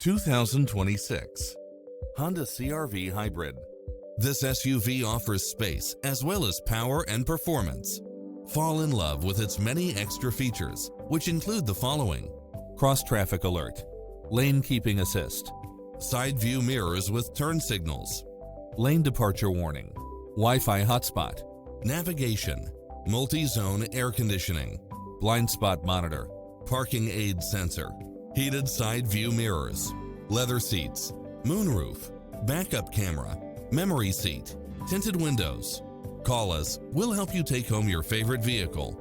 2026 Honda CR-V Hybrid. This SUV offers space as well as power and performance. Fall in love with its many extra features, which include the following: cross-traffic alert, lane keeping assist, side view mirrors with turn signals, lane departure warning, Wi-Fi hotspot, navigation, multi-zone air conditioning, blind spot monitor, parking aid sensor, heated side view mirrors, leather seats, moonroof, backup camera, memory seat, tinted windows. Call us, we'll help you take home your favorite vehicle.